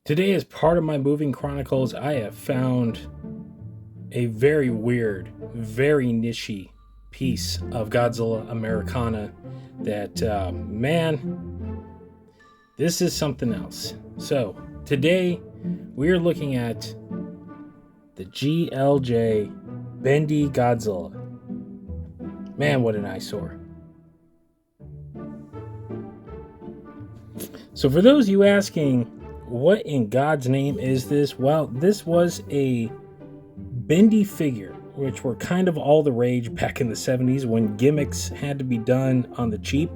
Today, as part of my moving chronicles, I have found a very weird, very niche piece of Godzilla Americana that, man, this is something else. So, today we are looking at the GLJ Bendy Godzilla. Man, what an eyesore. So, for those of you asking, what in God's name is this? Well, this was a Bendy figure, which were kind of all the rage back in the 70s when gimmicks had to be done on the cheap.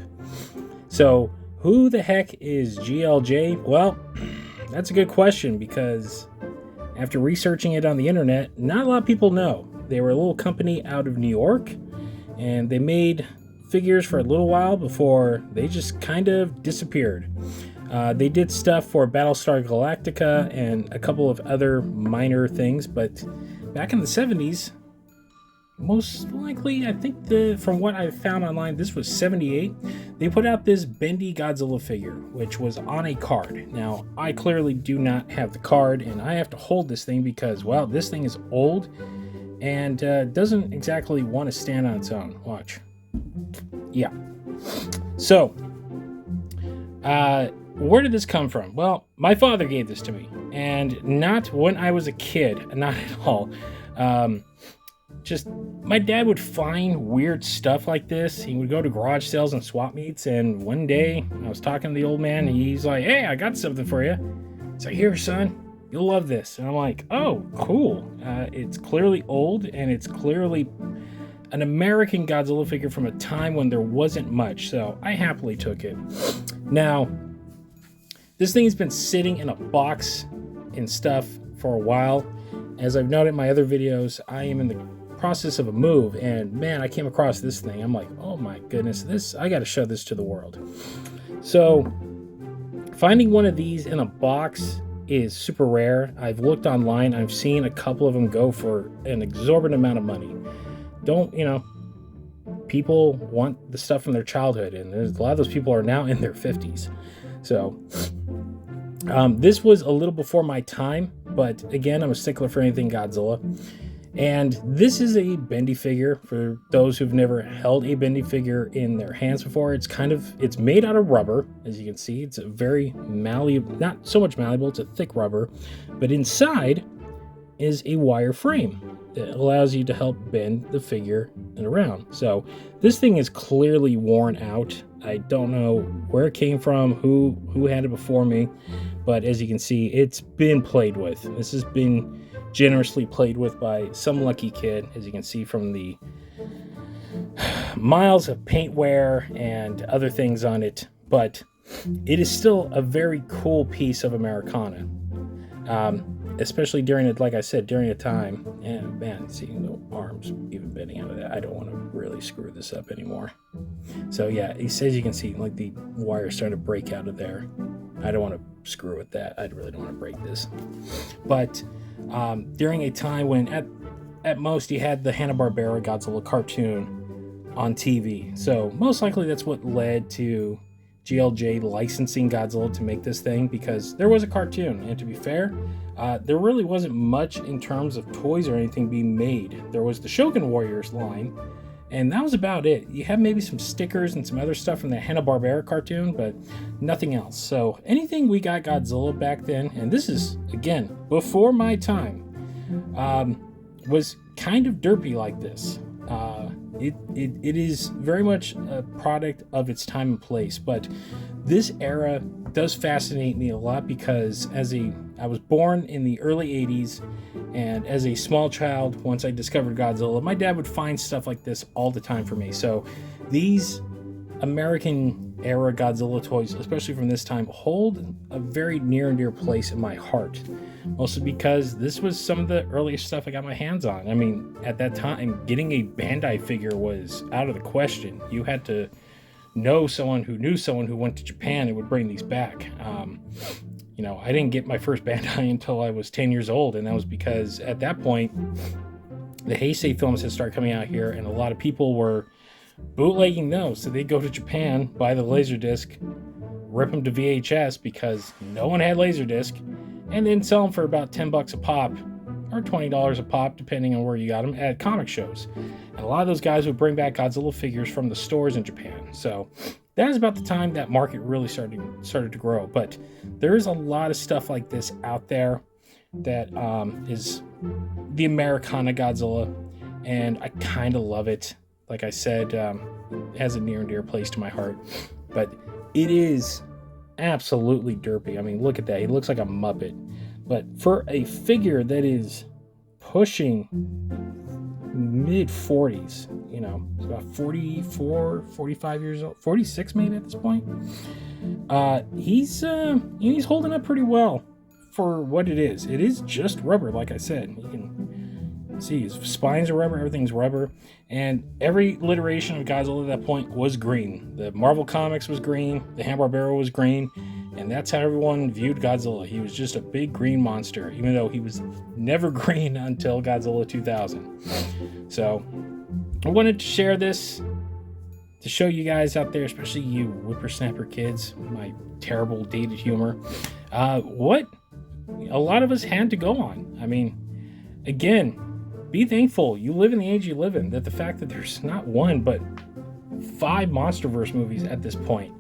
So, who the heck is GLJ? Well, that's a good question because after researching it on the internet, not a lot of people know. They were a little company out of New York, and they made figures for a little while before they just kind of disappeared. They did stuff for Battlestar Galactica and a couple of other minor things, but back in the 70s, most likely, I think from what I found online, this was 78, they put out this Bendy Godzilla figure, which was on a card. Now, I clearly do not have the card, and I have to hold this thing because, well, this thing is old and doesn't exactly want to stand on its own. Watch. Yeah. So, where did this come from? Well, my father gave this to me, and not when I was a kid, not at all. Just my dad would find weird stuff like this. He would go to garage sales and swap meets, and one day I was talking to the old man, and he's like, "Hey, I got something for you." It's like, "Here, son, you'll love this." And I'm like, "Oh, cool." It's clearly old, and it's clearly an American Godzilla figure from a time when there wasn't much, so I happily took it. Now, this thing has been sitting in a box and stuff for a while. As I've noted in my other videos, I am in the process of a move, and man, I came across this thing. I'm like, oh my goodness, I got to show this to the world. So, finding one of these in a box is super rare. I've looked online. I've seen a couple of them go for an exorbitant amount of money. People want the stuff from their childhood, and there's a lot of those people are now in their 50s. So, this was a little before my time, but again, I'm a stickler for anything Godzilla. And this is a Bendy figure. For those who've never held a Bendy figure in their hands before, it's made out of rubber, as you can see. It's a very malleable, not so much malleable, it's a thick rubber, but inside is a wire frame that allows you to help bend the figure and around. So this thing is clearly worn out. I don't know where it came from, who had it before me, but as you can see, it's been played with. This has been generously played with by some lucky kid, as you can see from the miles of paint wear and other things on it, but it is still a very cool piece of Americana. Especially during it, like I said, during a time, and man, seeing the arms even bending out of that, I don't want to really screw this up anymore. So yeah, as you can see, like the wire starting to break out of there. I don't want to screw with that. I really don't want to break this. But during a time when at most you had the Hanna-Barbera Godzilla cartoon on TV, so most likely that's what led to GLJ licensing Godzilla to make this thing, because there was a cartoon, and to be fair, there really wasn't much in terms of toys or anything being made. There was the Shogun Warriors line, and that was about it. You had maybe some stickers and some other stuff from the Hanna-Barbera cartoon, but nothing else. So anything we got Godzilla back then, and this is, again, before my time, was kind of derpy like this. It is very much a product of its time and place, but this era does fascinate me a lot because I was born in the early 80s, and as a small child, once I discovered Godzilla, my dad would find stuff like this all the time for me. So these American era Godzilla toys, especially from this time, hold a very near and dear place in my heart. Mostly because this was some of the earliest stuff I got my hands on. I mean, at that time, getting a Bandai figure was out of the question. You had to know someone who knew someone who went to Japan and would bring these back. I didn't get my first Bandai until I was 10 years old, and that was because at that point, the Heisei films had started coming out here, and a lot of people were bootlegging those. So they'd go to Japan, buy the Laserdisc, rip them to VHS because no one had Laserdisc, and then sell them for about $10 a pop or $20 a pop, depending on where you got them, at comic shows. And a lot of those guys would bring back Godzilla figures from the stores in Japan. So that is about the time that market really started to grow. But there is a lot of stuff like this out there that is the Americana Godzilla, and I kind of love it. Like I said, it has a near and dear place to my heart. But it is absolutely derpy. I mean, look at that. He looks like a Muppet. But for a figure that is pushing mid-40s, it's about 44, 45 years old, 46 maybe at this point. He's holding up pretty well for what it is. It is just rubber, like I said. You can see his spines are rubber, everything's rubber, and every iteration of Godzilla at that point was green. The Marvel Comics was green, the Hanna-Barbera was green, and that's how everyone viewed Godzilla. He was just a big green monster, even though he was never green until Godzilla 2000. So I wanted to share this to show you guys out there, especially you whippersnapper kids, my terrible dated humor, what a lot of us had to go on. I mean, again, be thankful you live in the age you live in, that the fact that there's not one but 5 MonsterVerse movies at this point,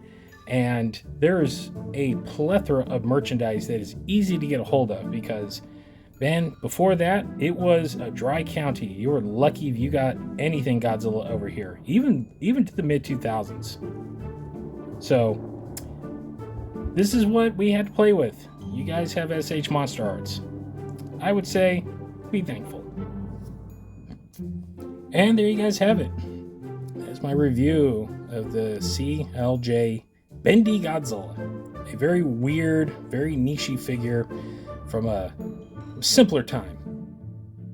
and there's a plethora of merchandise that is easy to get a hold of, because man, before that it was a dry county. You were lucky if you got anything Godzilla over here, even to the mid 2000s. So this is what we had to play with. You guys have SH Monster Arts. I would say be thankful. And there you guys have it. That's my review of the CLJ Bendy Godzilla. A very weird, very niche-y figure from a simpler time.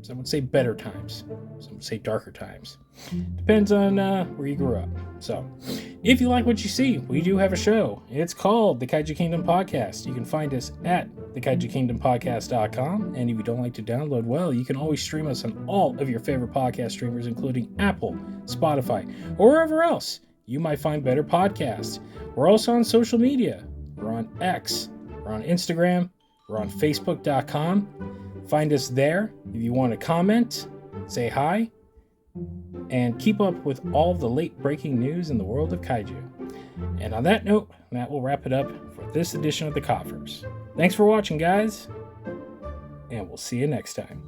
Some would say better times. Some would say darker times. Depends on where you grew up. So, if you like what you see, we do have a show. It's called the Kaiju Kingdom Podcast. You can find us at thekaijukingdompodcast.com. And if you don't like to download, well, you can always stream us on all of your favorite podcast streamers, including Apple, Spotify, or wherever else you might find better podcasts. We're also on social media. We're on X. We're on Instagram. We're on Facebook.com. Find us there if you want to comment, say hi, and keep up with all the late breaking news in the world of Kaiju. And on that note, that will wrap it up for this edition of the Koffers. Thanks for watching, guys, and we'll see you next time.